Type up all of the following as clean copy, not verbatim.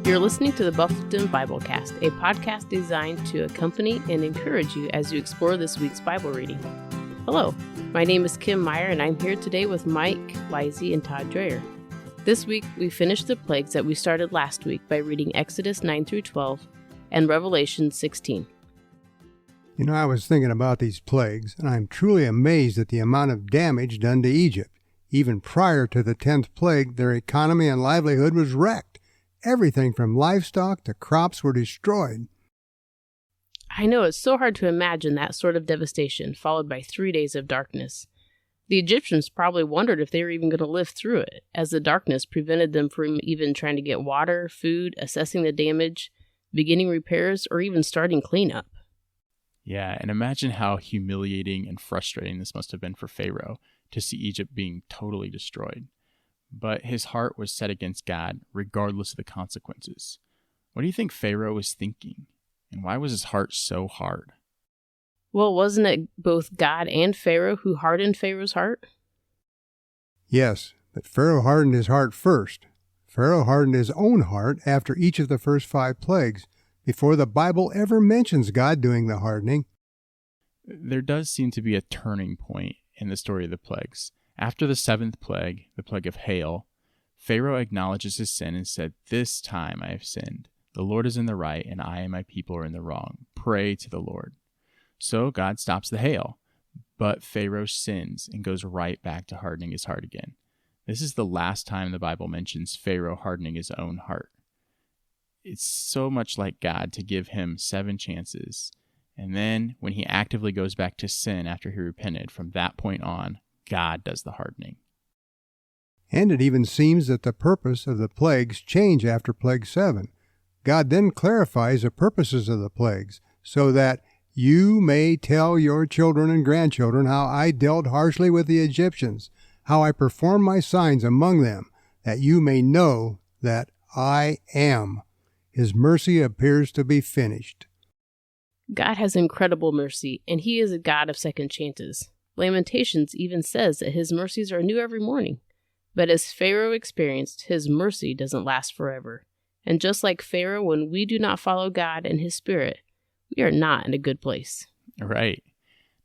You're listening to the Buffleton Biblecast, a podcast designed to accompany and encourage you as you explore this week's Bible reading. Hello, my name is Kim Meyer, and I'm here today with Mike Lizzie and Todd Dreyer. This week, we finished the plagues that we started last week by reading Exodus 9 through 12 and Revelation 16. You know, I was thinking about these plagues, and I'm truly amazed at the amount of damage done to Egypt. Even prior to the 10th plague, their economy and livelihood was wrecked. Everything from livestock to crops were destroyed. I know, it's so hard to imagine that sort of devastation, followed by 3 days of darkness. The Egyptians probably wondered if they were even going to live through it, as the darkness prevented them from even trying to get water, food, assessing the damage, beginning repairs, or even starting cleanup. Yeah, and imagine how humiliating and frustrating this must have been for Pharaoh to see Egypt being totally destroyed. But his heart was set against God, regardless of the consequences. What do you think Pharaoh was thinking? And why was his heart so hard? Well, wasn't it both God and Pharaoh who hardened Pharaoh's heart? Yes, but Pharaoh hardened his heart first. Pharaoh hardened his own heart after each of the first 5 plagues, before the Bible ever mentions God doing the hardening. There does seem to be a turning point in the story of the plagues. After the 7th plague, the plague of hail, Pharaoh acknowledges his sin and said, "This time I have sinned. The Lord is in the right, and I and my people are in the wrong. Pray to the Lord." So God stops the hail, but Pharaoh sins and goes right back to hardening his heart again. This is the last time the Bible mentions Pharaoh hardening his own heart. It's so much like God to give him 7 chances. And then when he actively goes back to sin after he repented, from that point on, God does the hardening. And it even seems that the purpose of the plagues change after plague 7. God then clarifies the purposes of the plagues, so that you may tell your children and grandchildren how I dealt harshly with the Egyptians, how I performed my signs among them, that you may know that I am. His mercy appears to be finished. God has incredible mercy, and he is a God of second chances. Lamentations even says that his mercies are new every morning. But as Pharaoh experienced, his mercy doesn't last forever. And just like Pharaoh, when we do not follow God and his Spirit, we are not in a good place. Right.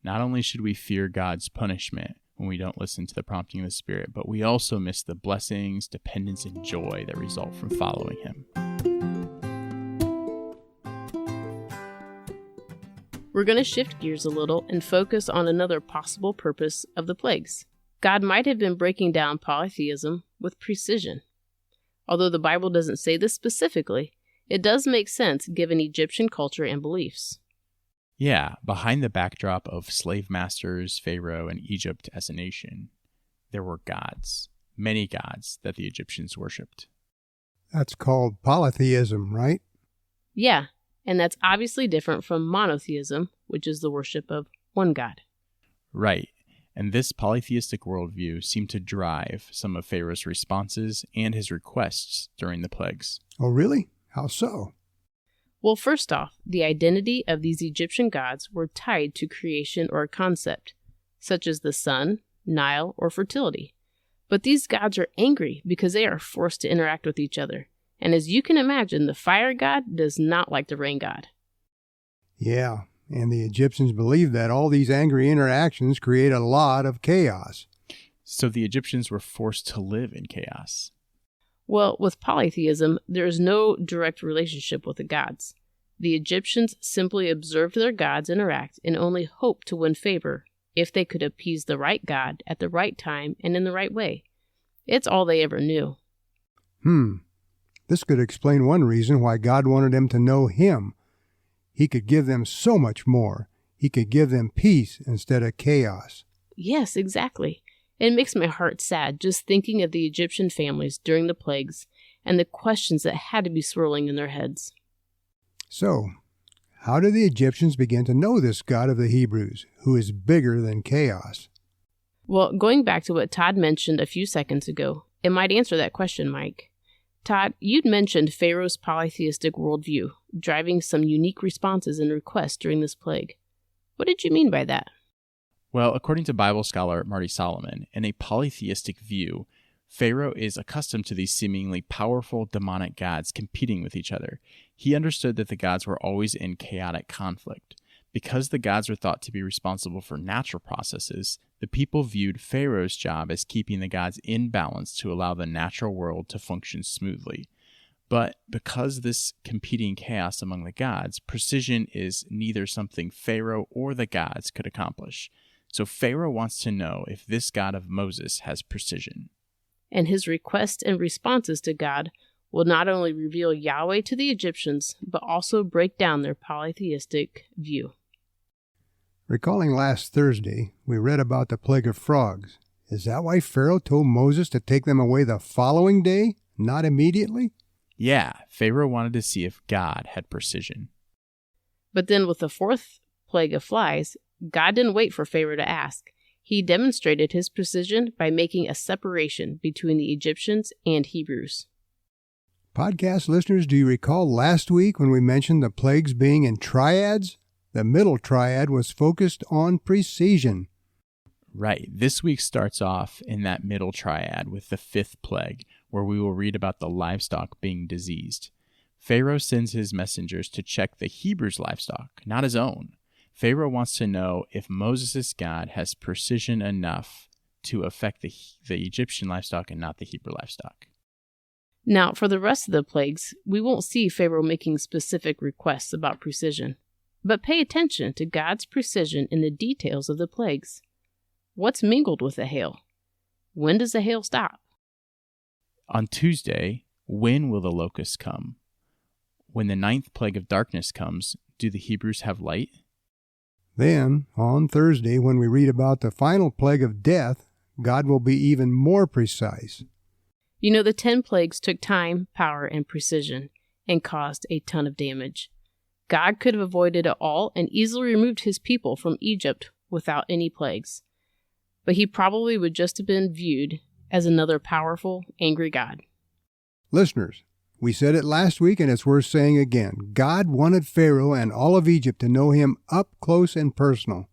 Not only should we fear God's punishment when we don't listen to the prompting of the Spirit, but we also miss the blessings, dependence, and joy that result from following him. We're going to shift gears a little and focus on another possible purpose of the plagues. God might have been breaking down polytheism with precision. Although the Bible doesn't say this specifically, it does make sense given Egyptian culture and beliefs. Yeah, behind the backdrop of slave masters, Pharaoh, and Egypt as a nation, there were gods, many gods that the Egyptians worshipped. That's called polytheism, right? Yeah, and that's obviously different from monotheism, which is the worship of one God. Right, and this polytheistic worldview seemed to drive some of Pharaoh's responses and his requests during the plagues. Oh, really? How so? Well, first off, the identity of these Egyptian gods were tied to creation or a concept, such as the sun, Nile, or fertility. But these gods are angry because they are forced to interact with each other. And as you can imagine, the fire god does not like the rain god. Yeah, and the Egyptians believed that all these angry interactions create a lot of chaos. So the Egyptians were forced to live in chaos. Well, with polytheism, there is no direct relationship with the gods. The Egyptians simply observed their gods interact and only hoped to win favor if they could appease the right god at the right time and in the right way. It's all they ever knew. This could explain one reason why God wanted them to know him. He could give them so much more. He could give them peace instead of chaos. Yes, exactly. It makes my heart sad just thinking of the Egyptian families during the plagues and the questions that had to be swirling in their heads. So, how did the Egyptians begin to know this God of the Hebrews, who is bigger than chaos? Well, going back to what Todd mentioned a few seconds ago, it might answer that question, Mike. Todd, you'd mentioned Pharaoh's polytheistic worldview, driving some unique responses and requests during this plague. What did you mean by that? Well, according to Bible scholar Marty Solomon, in a polytheistic view, Pharaoh is accustomed to these seemingly powerful demonic gods competing with each other. He understood that the gods were always in chaotic conflict. Because the gods were thought to be responsible for natural processes, the people viewed Pharaoh's job as keeping the gods in balance to allow the natural world to function smoothly. But because this competing chaos among the gods, precision is neither something Pharaoh or the gods could accomplish. So Pharaoh wants to know if this God of Moses has precision. And his requests and responses to God will not only reveal Yahweh to the Egyptians, but also break down their polytheistic view. Recalling last Thursday, we read about the plague of frogs. Is that why Pharaoh told Moses to take them away the following day, not immediately? Yeah, Pharaoh wanted to see if God had precision. But then with the fourth plague of flies, God didn't wait for Pharaoh to ask. He demonstrated his precision by making a separation between the Egyptians and Hebrews. Podcast listeners, do you recall last week when we mentioned the plagues being in triads? The middle triad was focused on precision. Right. This week starts off in that middle triad with the fifth plague, where we will read about the livestock being diseased. Pharaoh sends his messengers to check the Hebrews' livestock, not his own. Pharaoh wants to know if Moses' God has precision enough to affect the Egyptian livestock and not the Hebrew livestock. Now, for the rest of the plagues, we won't see Pharaoh making specific requests about precision. But pay attention to God's precision in the details of the plagues. What's mingled with the hail? When does the hail stop? On Tuesday, when will the locusts come? When the ninth plague of darkness comes, do the Hebrews have light? Then, on Thursday, when we read about the final plague of death, God will be even more precise. You know, the 10 plagues took time, power, and precision, and caused a ton of damage. God could have avoided it all and easily removed his people from Egypt without any plagues. But he probably would just have been viewed as another powerful, angry God. Listeners, we said it last week and it's worth saying again. God wanted Pharaoh and all of Egypt to know him up close and personal.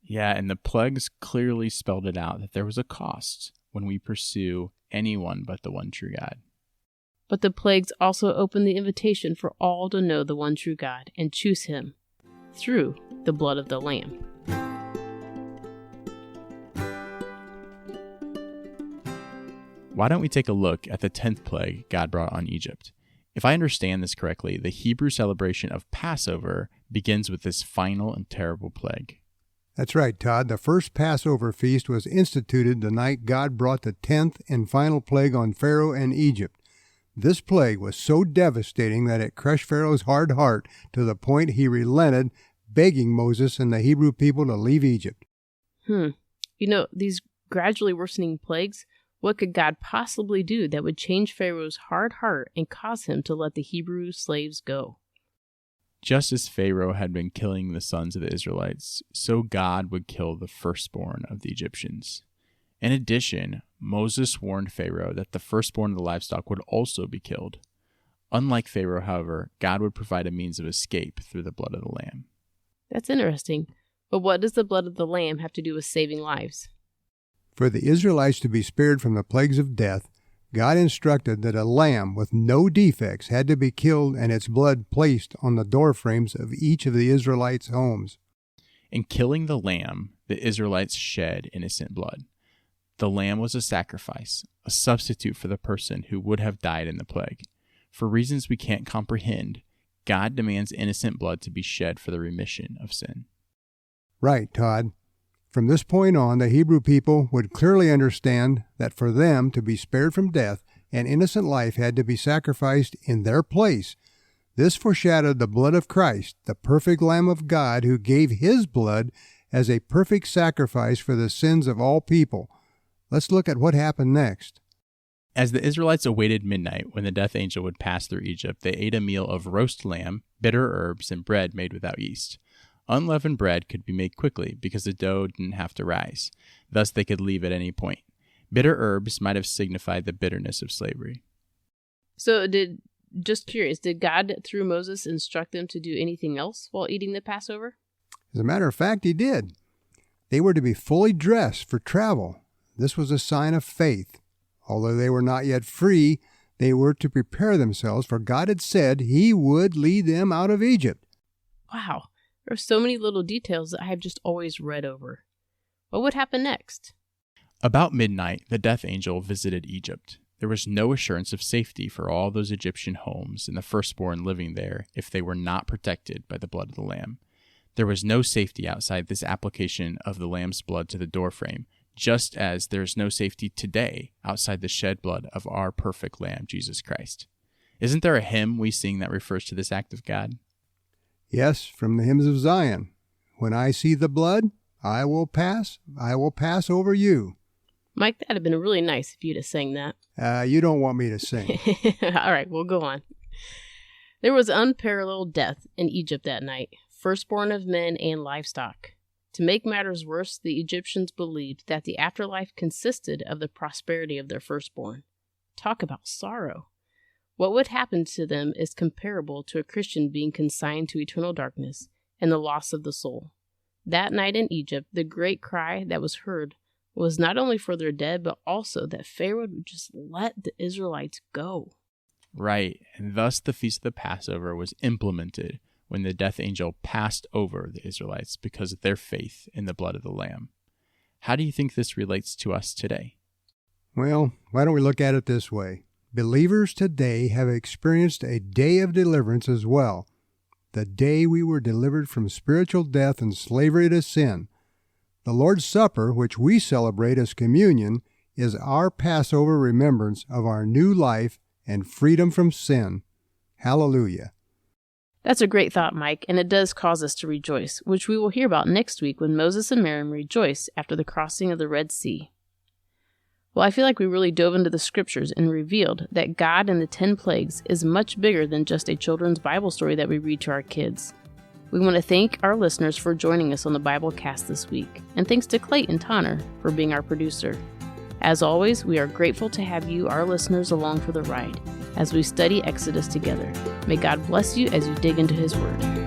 Yeah, and the plagues clearly spelled it out that there was a cost when we pursue anyone but the one true God. But the plagues also open the invitation for all to know the one true God and choose him through the blood of the Lamb. Why don't we take a look at the 10th plague God brought on Egypt? If I understand this correctly, the Hebrew celebration of Passover begins with this final and terrible plague. That's right, Todd. The first Passover feast was instituted the night God brought the 10th and final plague on Pharaoh and Egypt. This plague was so devastating that it crushed Pharaoh's hard heart to the point he relented, begging Moses and the Hebrew people to leave Egypt. You know, these gradually worsening plagues, what could God possibly do that would change Pharaoh's hard heart and cause him to let the Hebrew slaves go? Just as Pharaoh had been killing the sons of the Israelites, so God would kill the firstborn of the Egyptians. In addition, Moses warned Pharaoh that the firstborn of the livestock would also be killed. Unlike Pharaoh, however, God would provide a means of escape through the blood of the Lamb. That's interesting. But what does the blood of the Lamb have to do with saving lives? For the Israelites to be spared from the plagues of death, God instructed that a lamb with no defects had to be killed and its blood placed on the doorframes of each of the Israelites' homes. In killing the lamb, the Israelites shed innocent blood. The lamb was a sacrifice, a substitute for the person who would have died in the plague. For reasons we can't comprehend, God demands innocent blood to be shed for the remission of sin. Right, Todd. From this point on, the Hebrew people would clearly understand that for them to be spared from death, an innocent life had to be sacrificed in their place. This foreshadowed the blood of Christ, the perfect Lamb of God who gave his blood as a perfect sacrifice for the sins of all people. Let's look at what happened next. As the Israelites awaited midnight when the death angel would pass through Egypt, they ate a meal of roast lamb, bitter herbs, and bread made without yeast. Unleavened bread could be made quickly because the dough didn't have to rise. Thus, they could leave at any point. Bitter herbs might have signified the bitterness of slavery. So just curious, did God, through Moses, instruct them to do anything else while eating the Passover? As a matter of fact, he did. They were to be fully dressed for travel. This was a sign of faith. Although they were not yet free, they were to prepare themselves, for God had said He would lead them out of Egypt. Wow, there are so many little details that I have just always read over. What would happen next? About midnight, the death angel visited Egypt. There was no assurance of safety for all those Egyptian homes and the firstborn living there if they were not protected by the blood of the Lamb. There was no safety outside this application of the Lamb's blood to the doorframe, just as there is no safety today outside the shed blood of our perfect Lamb, Jesus Christ. Isn't there a hymn we sing that refers to this act of God? Yes, from the hymns of Zion. When I see the blood, I will pass over you. Mike, that'd have been really nice if you'd have sang that. You don't want me to sing. All right, we'll go on. There was unparalleled death in Egypt that night, firstborn of men and livestock. To make matters worse, the Egyptians believed that the afterlife consisted of the prosperity of their firstborn. Talk about sorrow. What would happen to them is comparable to a Christian being consigned to eternal darkness and the loss of the soul. That night in Egypt, the great cry that was heard was not only for their dead, but also that Pharaoh would just let the Israelites go. Right, and thus the Feast of the Passover was implemented when the death angel passed over the Israelites because of their faith in the blood of the Lamb. How do you think this relates to us today? Well, why don't we look at it this way? Believers today have experienced a day of deliverance as well. The day we were delivered from spiritual death and slavery to sin. The Lord's Supper, which we celebrate as communion, is our Passover remembrance of our new life and freedom from sin. Hallelujah. That's a great thought, Mike, and it does cause us to rejoice, which we will hear about next week when Moses and Miriam rejoice after the crossing of the Red Sea. Well, I feel like we really dove into the scriptures and revealed that God and the 10 plagues is much bigger than just a children's Bible story that we read to our kids. We want to thank our listeners for joining us on the Biblecast this week, and thanks to Clayton Tonner for being our producer. As always, we are grateful to have you, our listeners, along for the ride as we study Exodus together. May God bless you as you dig into His Word.